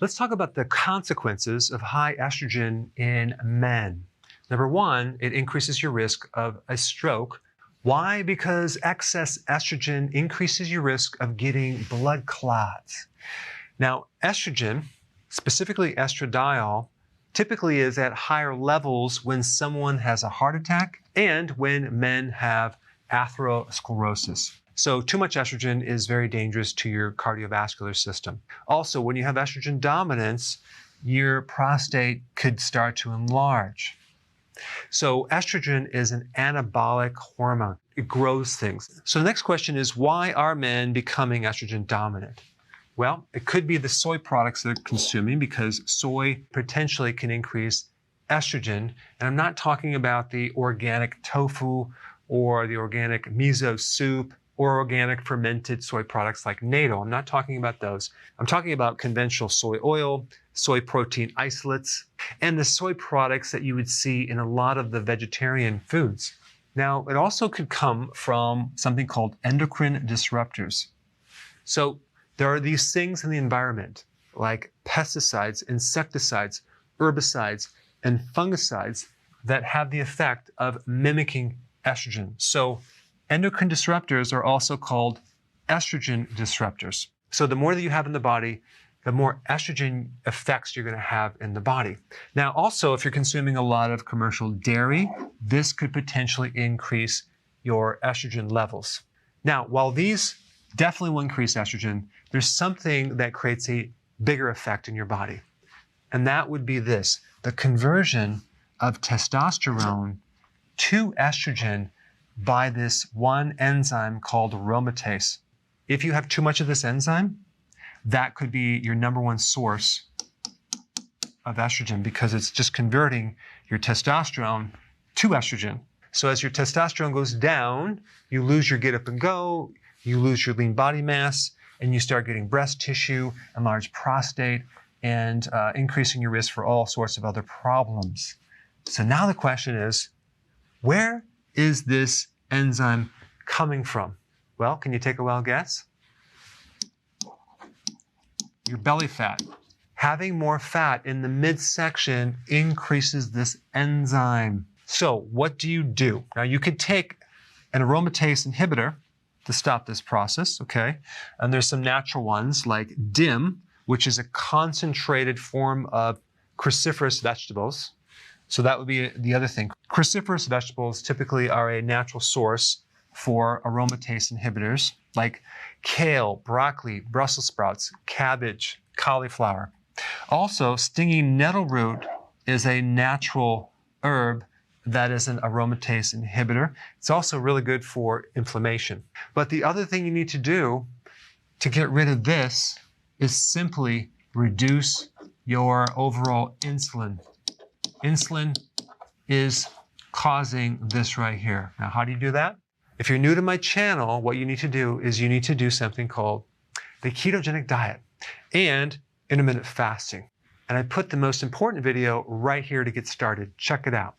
Let's talk about the consequences of high estrogen in men. Number one, it increases your risk of a stroke. Why? Because excess estrogen increases your risk of getting blood clots. Now, estrogen, specifically estradiol, typically is at higher levels when someone has a heart attack and when men have atherosclerosis. So too much estrogen is very dangerous to your cardiovascular system. Also, when you have estrogen dominance, your prostate could start to enlarge. So estrogen is an anabolic hormone. It grows things. So the next question is, why are men becoming estrogen dominant? Well, it could be the soy products they're consuming, because soy potentially can increase estrogen. And I'm not talking about the organic tofu or the organic miso soup or organic fermented soy products like natto. I'm not talking about those. I'm talking about conventional soy oil, soy protein isolates, and the soy products that you would see in a lot of the vegetarian foods. Now, it also could come from something called endocrine disruptors. So there are these things in the environment like pesticides, insecticides, herbicides, and fungicides that have the effect of mimicking estrogen. So endocrine disruptors are also called estrogen disruptors. So the more that you have in the body, the more estrogen effects you're going to have in the body. Now, also, if you're consuming a lot of commercial dairy, this could potentially increase your estrogen levels. Now, while these definitely will increase estrogen, there's something that creates a bigger effect in your body. And that would be this: the conversion of testosterone to estrogen by this one enzyme called aromatase. If you have too much of this enzyme, that could be your number one source of estrogen, because it's just converting your testosterone to estrogen. So as your testosterone goes down, you lose your get up and go, you lose your lean body mass, and you start getting breast tissue, enlarged prostate, and increasing your risk for all sorts of other problems. So now the question is, where is this enzyme coming from? Well, can you take a wild guess? Your belly fat. Having more fat in the midsection increases this enzyme. So what do you do? Now, you could take an aromatase inhibitor to stop this process, okay? And there's some natural ones like DIM, which is a concentrated form of cruciferous vegetables. So that would be the other thing. Cruciferous vegetables typically are a natural source for aromatase inhibitors, like kale, broccoli, Brussels sprouts, cabbage, cauliflower. Also, stinging nettle root is a natural herb that is an aromatase inhibitor. It's also really good for inflammation. But the other thing you need to do to get rid of this is simply reduce your overall insulin. Insulin is causing this right here. Now, how do you do that? If you're new to my channel, what you need to do is you need to do something called the ketogenic diet and intermittent fasting. And I put the most important video right here to get started. Check it out.